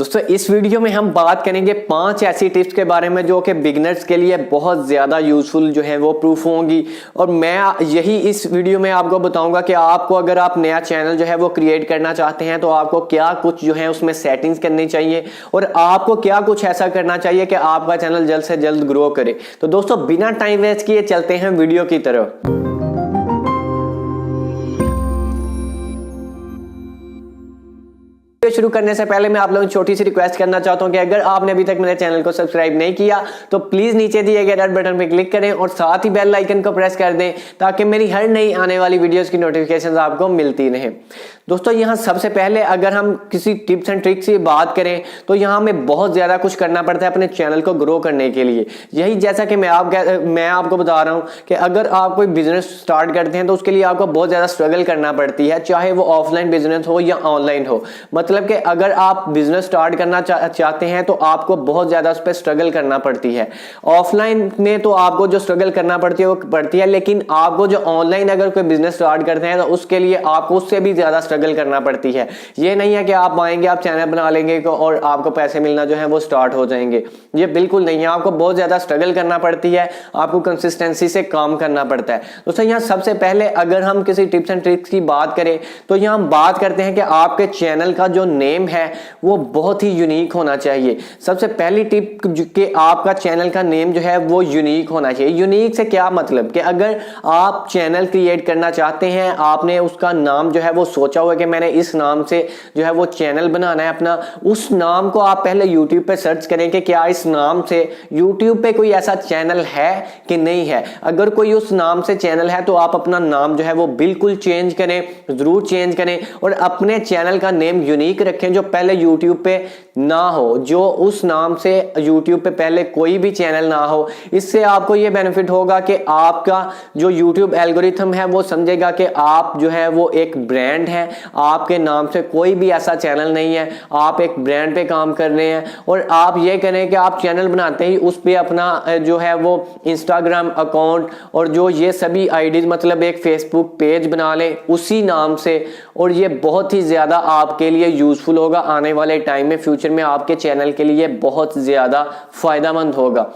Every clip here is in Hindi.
दोस्तों इस वीडियो में हम बात करेंगे 5 ऐसी टिप्स के बारे में जो कि बिगिनर्स के लिए बहुत ज़्यादा यूजफुल जो है वो प्रूफ होंगी। और मैं यही इस वीडियो में आपको बताऊंगा कि आपको अगर आप नया चैनल जो है वो क्रिएट करना चाहते हैं तो आपको क्या कुछ जो है उसमें सेटिंग्स करनी चाहिए और आपको क्या कुछ ऐसा करना चाहिए कि आपका चैनल जल्द से जल्द ग्रो करे। तो दोस्तों बिना टाइम वेस्ट किए चलते हैं वीडियो की तरफ। शुरू करने से पहले मैं आप लोगों को छोटी सी रिक्वेस्ट करना चाहता हूं कि अगर आपने अभी तक मेरे चैनल को सब्सक्राइब नहीं किया तो प्लीज नीचे दिए गए रेड बटन पर क्लिक करें और साथ ही बेल आइकन को प्रेस कर दें ताकि मेरी हर नई आने वाली वीडियोस की नोटिफिकेशंस आपको मिलती रहे। दोस्तों यहां सबसे पहले अगर हम किसी टिप्स एंड ट्रिक्स की बात करें तो यहां हमें बहुत ज्यादा कुछ करना पड़ता है अपने चैनल को ग्रो करने के लिए। यही जैसा कि मैं आपको बता रहा हूं कि अगर आप कोई बिजनेस स्टार्ट करते हैं तो उसके लिए आपको बहुत ज्यादा स्ट्रगल करना पड़ती है, चाहे वो ऑफलाइन बिजनेस हो या ऑनलाइन हो। मतलब कि अगर आप बिजनेस स्टार्ट करना चाहते हैं तो आपको बहुत ज्यादा उस पर स्ट्रगल करना पड़ती है। ऑफलाइन में तो आपको जो स्ट्रगल करना पड़ती है वो पड़ती है, लेकिन आपको जो ऑनलाइन अगर कोई बिजनेस स्टार्ट करते हैं तो उसके लिए आपको उससे भी ज्यादा स्ट्रगल करना पड़ती है। ये नहीं है कि आप आएंगे आप चैनल बना लेंगे और आपको पैसे मिलना जो है वो स्टार्ट हो जाएंगे, ये बिल्कुल नहीं है। आपको बहुत ज्यादा स्ट्रगल करना पड़ती है, आपको कंसिस्टेंसी से काम करना पड़ता है। दोस्तों यहाँ सबसे पहले अगर हम किसी टिप्स एंड ट्रिक्स की बात करें तो यहाँ हम बात करते हैं कि आपके चैनल का जो नेम है वो बहुत ही यूनिक होना चाहिए। सबसे पहली टिप कि आपका चैनल का नेम जो है वो यूनिक होना चाहिए। यूनिक से क्या मतलब कि अगर आप चैनल क्रिएट करना चाहते हैं, आपने उसका नाम जो है वो सोचा हुआ है कि मैंने इस नाम से जो है वो चैनल बनाना है अपना, उस नाम को आप पहले YouTube पे सर्च करें कि क्या इस नाम से YouTube पे कोई ऐसा चैनल है कि नहीं है। अगर कोई उस नाम से चैनल है तो आप अपना नाम जो है वो बिल्कुल चेंज करें, जरूर चेंज करें और अपने चैनल का नेम यूनिक रखें जो पहले YouTube पे ना हो, जो उस नाम से YouTube पे पहले कोई भी चैनल ना हो। इससे आपको ये बेनिफिट होगा कि आपका जो YouTube एल्गोरिथम है वो समझेगा कि आप जो है वो एक ब्रांड है, आपके नाम से कोई भी ऐसा चैनल नहीं है, आप एक ब्रांड पे काम कर रहे हैं। और आप ये करें कि आप चैनल बनाते ही उस पे अपना जो है वो इंस्टाग्राम अकाउंट और जो ये सभी आईडीज मतलब एक फेसबुक पेज बना लें उसी नाम से, और ये बहुत ही ज्यादा आपके लिए यूजफुल होगा। आने वाले टाइम में फ्यूचर में आपके चैनल के लिए बहुत ज्यादा फायदेमंद होगा।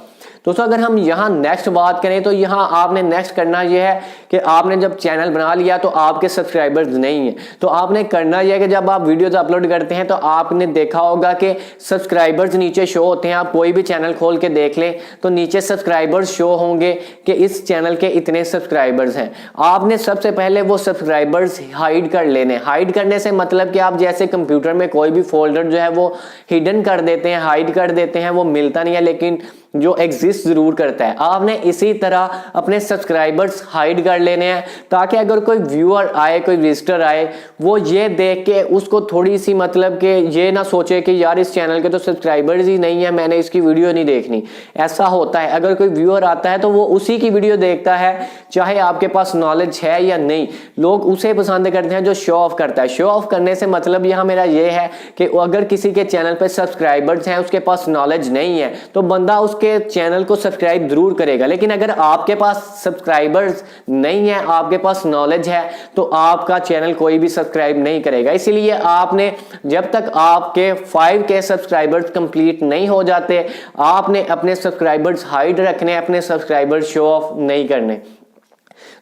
दोस्तों अगर हम यहाँ नेक्स्ट बात करें तो यहाँ आपने नेक्स्ट करना यह है कि आपने जब चैनल बना लिया तो आपके सब्सक्राइबर्स नहीं है, तो आपने करना यह है कि जब आप वीडियोस अपलोड करते हैं तो आपने देखा होगा कि सब्सक्राइबर्स नीचे शो होते हैं। आप कोई भी चैनल खोल के देख लें तो नीचे सब्सक्राइबर्स शो होंगे कि इस चैनल के इतने सब्सक्राइबर्स हैं। आपने सबसे पहले वो सब्सक्राइबर्स हाइड कर लेने। हाइड करने से मतलब कि आप जैसे कंप्यूटर में कोई भी फोल्डर जो है वो हिडन कर देते हैं, हाइड कर देते हैं, वो मिलता नहीं है लेकिन जो एग्जिस्ट जरूर करता है। आपने इसी तरह अपने सब्सक्राइबर्स हाइड कर लेने हैं ताकि अगर कोई व्यूअर आए, कोई विजिटर आए, वो ये देख के उसको थोड़ी सी मतलब कि ये ना सोचे कि यार इस चैनल के तो सब्सक्राइबर्स ही नहीं है, मैंने इसकी वीडियो नहीं देखनी। ऐसा होता है, अगर कोई व्यूअर आता है तो वो उसी की वीडियो देखता है चाहे आपके पास नॉलेज है या नहीं। लोग उसे पसंद करते हैं जो शो ऑफ करता है। शो ऑफ करने से मतलब यहाँ मेरा ये है कि अगर किसी के चैनल पर सब्सक्राइबर्स हैं, उसके पास नॉलेज नहीं है तो बंदा उसके चैनल को सब्सक्राइब जरूर करेगा। लेकिन अगर आपके पास सब्सक्राइबर्स नहीं है, आपके पास नॉलेज है, तो आपका चैनल कोई भी सब्सक्राइब नहीं करेगा। इसीलिए आपने जब तक आपके 5K सब्सक्राइबर्स कंप्लीट नहीं हो जाते, आपने अपने सब्सक्राइबर्स हाइड रखने, अपने सब्सक्राइबर्स शो ऑफ नहीं करने।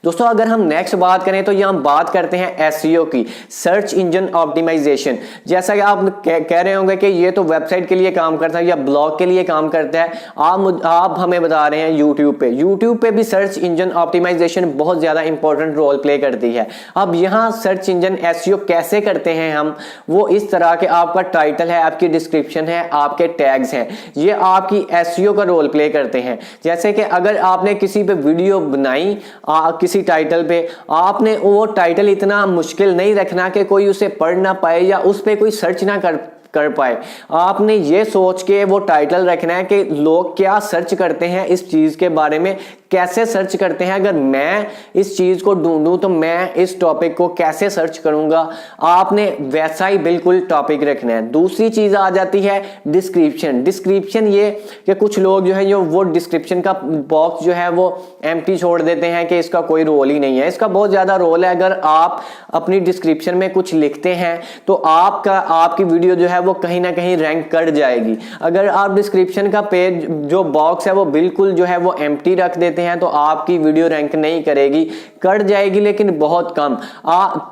दोस्तों अगर हम नेक्स्ट बात करें तो यहाँ बात करते हैं एसईओ की, सर्च इंजन ऑप्टिमाइजेशन। जैसा कि आप कह रहे होंगे कि ये तो वेबसाइट के लिए काम करता है या ब्लॉग के लिए काम करता है, आप हमें बता रहे हैं यूट्यूब पे भी सर्च इंजन ऑप्टिमाइजेशन बहुत ज्यादा इंपॉर्टेंट रोल प्ले करती है। अब यहाँ सर्च इंजन एसईओ कैसे करते हैं हम, वो इस तरह के आपका टाइटल है, आपकी डिस्क्रिप्शन है, आपके टैग्स हैं, ये आपकी एसईओ का रोल प्ले करते हैं। जैसे कि अगर आपने किसी पे वीडियो बनाई किसी टाइटल पे, आपने वो टाइटल इतना मुश्किल नहीं रखना कि कोई उसे पढ़ ना पाए या उस पे कोई सर्च ना कर पाए। आपने ये सोच के वो टाइटल रखना है कि लोग क्या सर्च करते हैं इस चीज के बारे में, कैसे सर्च करते हैं, अगर मैं इस चीज को ढूंढूं तो मैं इस टॉपिक को कैसे सर्च करूंगा, आपने वैसा ही बिल्कुल टॉपिक रखना है। दूसरी चीज आ जाती है डिस्क्रिप्शन। डिस्क्रिप्शन ये कि कुछ लोग जो है वो डिस्क्रिप्शन का बॉक्स जो है वो एम्प्टी छोड़ देते हैं कि इसका कोई रोल ही नहीं है। इसका बहुत ज्यादा रोल है। अगर आप अपनी डिस्क्रिप्शन में कुछ लिखते हैं तो आपकी वीडियो जो है वो कहीं ना कहीं रैंक कर जाएगी। अगर आप डिस्क्रिप्शन का पेज जो बॉक्स है वो बिल्कुल जो है वो एम्प्टी रख देते हैं तो आपकी वीडियो रैंक नहीं करेगी, कर जाएगी लेकिन बहुत कम।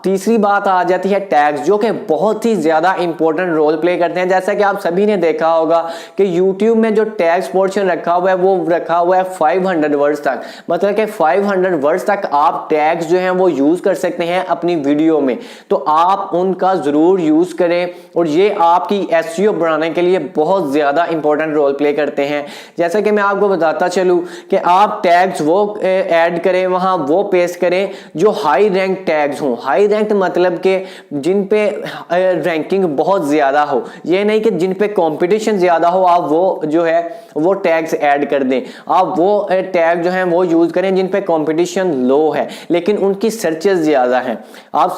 तीसरी बात आ जाती है टैग्स, जो कि बहुत ही ज्यादा इंपॉर्टेंट रोल प्ले करते हैं। जैसा कि आप सभी ने देखा होगा कि YouTube में जो टैग्स पोर्शन रखा हुआ है वो रखा हुआ है 500 वर्ड्स तक, मतलब कि 500 वर्ड्स तक आप टैग्स जो हैं वो यूज कर सकते हैं अपनी वीडियो में। तो आप उनका जरूर यूज करें और ये आपकी एसईओ बढ़ाने के लिए बहुत ज्यादा इंपॉर्टेंट रोल प्ले करते हैं। जैसा कि मैं आपको बताता चलूं कि आप टैग्स वो ऐड करें, वहां वो पेस्ट करें जो हाई रैंक टैग्स हों। हाई रैंक मतलब कि जिन पे रैंकिंग बहुत ज्यादा हो, ये नहीं कि जिन पे कंपटीशन ज्यादा हो आप वो जो है वो टैग्स ऐड कर दें। आप वो टैग जो है वो यूज करें जिन पे कंपटीशन लो है लेकिन उनकी सर्चेस ज्यादा हैं।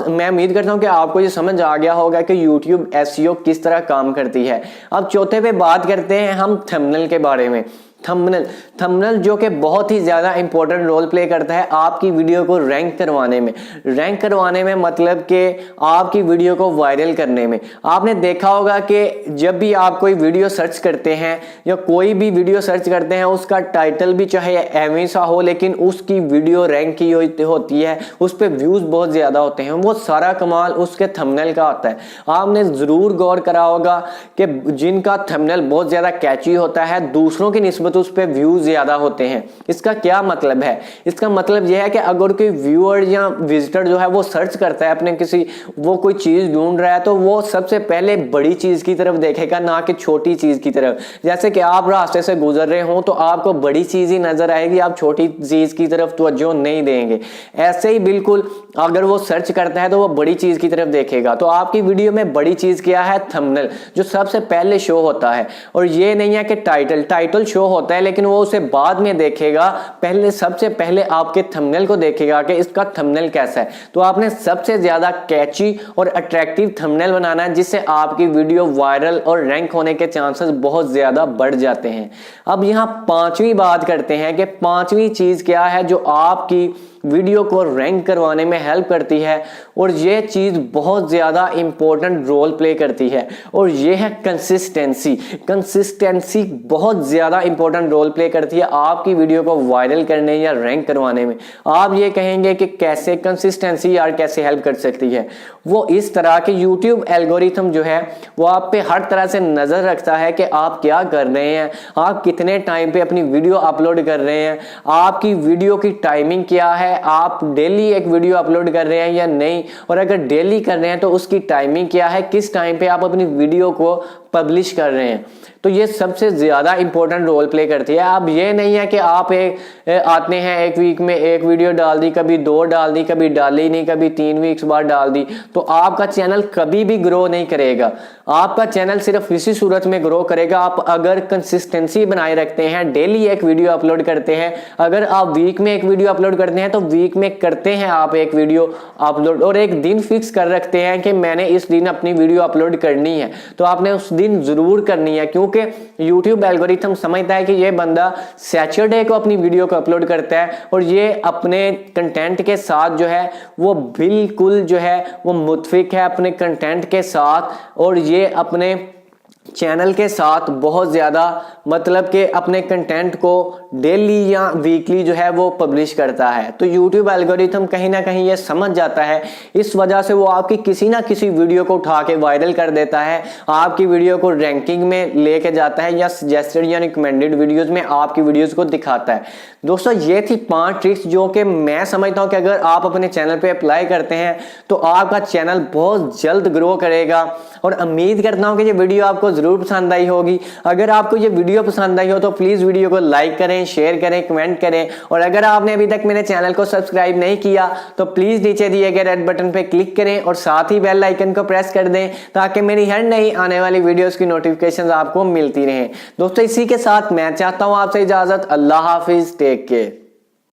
मैं उम्मीद करता हूं कि आपको ये समझ आ गया होगा कि YouTube एसईओ किस तरह काम करती है। अब चौथे पे बात करते हैं हम थंबनेल के बारे में। थंबनेल जो कि बहुत ही ज्यादा इंपॉर्टेंट रोल प्ले करता है आपकी वीडियो को रैंक करवाने में मतलब कि आपकी वीडियो को वायरल करने में। आपने देखा होगा कि जब भी आप कोई वीडियो सर्च करते हैं या कोई भी वीडियो सर्च करते हैं उसका टाइटल भी चाहे एवं सा हो लेकिन उसकी वीडियो रैंक की होती है, उस पर व्यूज बहुत ज्यादा होते हैं। वो सारा कमाल उसके थंबनेल का होता है। आपने जरूर गौर करा होगा कि जिनका थंबनेल बहुत ज्यादा कैची होता है दूसरों की निस्बत उस पे व्यूज ज्यादा होते हैं। इसका क्या मतलब है? इसका मतलब यह है कि अगर कोई व्यूअर या विजिटर जो है वो सर्च करता है अपने वो कोई चीज ढूंढ रहा है तो वो सबसे पहले बड़ी चीज की तरफ देखेगा, ना कि छोटी चीज की तरफ। जैसे कि आप रास्ते से गुजर रहे हो तो आपको बड़ी चीज ही नजर आएगी, आप छोटी चीज की तरफ तवज्जो नहीं देंगे। ऐसे ही बिल्कुल अगर वो सर्च करता है तो वो बड़ी चीज की तरफ देखेगा। तो आपकी वीडियो में बड़ी चीज क्या है? थंबनेल, जो सबसे पहले शो होता है। और ये नहीं है कि टाइटल शो होता है लेकिन वो उसे बाद में देखेगा, पहले सबसे पहले आपके थंबनेल को देखेगा कि इसका थंबनेल कैसा है। तो आपने सबसे ज्यादा कैची और अट्रैक्टिव थंबनेल बनाना है जिससे आपकी वीडियो वायरल और रैंक होने के चांसेस बहुत ज्यादा बढ़ जाते हैं। अब यहां पांचवी बात करते हैं कि पांचवी चीज क्या है जो आपकी वीडियो को रैंक करवाने में हेल्प करती है और ये चीज बहुत ज्यादा इंपॉर्टेंट रोल प्ले करती है और ये है कंसिस्टेंसी बहुत ज्यादा इंपॉर्टेंट रोल प्ले करती है आपकी वीडियो को वायरल करने या रैंक करवाने में। आप ये कहेंगे कि कैसे कंसिस्टेंसी यार कैसे हेल्प कर सकती है? वो इस तरह के YouTube एल्गोरिथम जो है वो आप पे हर तरह से नजर रखता है कि आप क्या कर रहे हैं, आप कितने टाइम पे अपनी वीडियो अपलोड कर रहे हैं, आपकी वीडियो की टाइमिंग क्या है, आप डेली एक वीडियो अपलोड कर रहे हैं या नहीं, और अगर डेली कर रहे हैं तो उसकी टाइमिंग क्या है, किस टाइम पे आप अपनी वीडियो को पब्लिश कर रहे हैं। तो ये सबसे ज्यादा इंपॉर्टेंट रोल प्ले करती है। अब ये नहीं है कि आप आते हैं एक वीक में एक वीडियो डाल दी, कभी 2 डाल दी, कभी डाली नहीं, कभी 3 वीक्स बाद डाल दी, तो आपका चैनल कभी भी ग्रो नहीं करेगा। आपका चैनल सिर्फ इसी सूरत में ग्रो करेगा आप अगर कंसिस्टेंसी बनाए रखते हैं, डेली एक वीडियो अपलोड करते हैं। अगर आप वीक में एक वीडियो अपलोड करते हैं तो वीक में करते हैं आप एक वीडियो अपलोड, और एक दिन फिक्स कर रखते हैं कि मैंने इस दिन अपनी वीडियो अपलोड करनी है, तो आपने उस दिन जरूर करनी है। क्योंकि YouTube एल्गोरिथम समझता है कि ये बंदा सैटरडे को अपनी वीडियो को अपलोड करता है और ये अपने कंटेंट के साथ जो है वो बिल्कुल जो है वो मुत्फिक है अपने कंटेंट के साथ, और ये अपने चैनल के साथ बहुत ज्यादा मतलब कि अपने कंटेंट को डेली या वीकली जो है वो पब्लिश करता है। तो YouTube एल्गोरिथम कहीं ना कहीं ये समझ जाता है, इस वजह से वो आपकी किसी ना किसी वीडियो को उठा के वायरल कर देता है, आपकी वीडियो को रैंकिंग में लेके जाता है या सजेस्टेड या रिकमेंडेड वीडियोस में आपकी वीडियोस को दिखाता है। दोस्तों ये थी 5 ट्रिक्स जो कि मैं समझता हूं कि अगर आप अपने चैनल पे अप्लाई करते हैं तो आपका चैनल बहुत जल्द ग्रो करेगा। और उम्मीद करता हूं कि ये वीडियो आपको जरूर पसंद आई होगी। अगर आपको ये वीडियो पसंद आई हो तो प्लीज वीडियो को लाइक करें, शेयर करें, कमेंट करें, और अगर आपने अभी तक मेरे चैनल को सब्सक्राइब नहीं किया तो प्लीज नीचे दिए गए रेड बटन पे क्लिक करें और साथ ही बेल आइकन को प्रेस कर दें ताकि मेरी हर नई आने वाली वीडियोस की नोटिफिकेशन आपको मिलती रहे। दोस्तों इसी के साथ मैं चाहता हूं आपसे इजाजत। अल्लाह हाफिज, टेक केयर।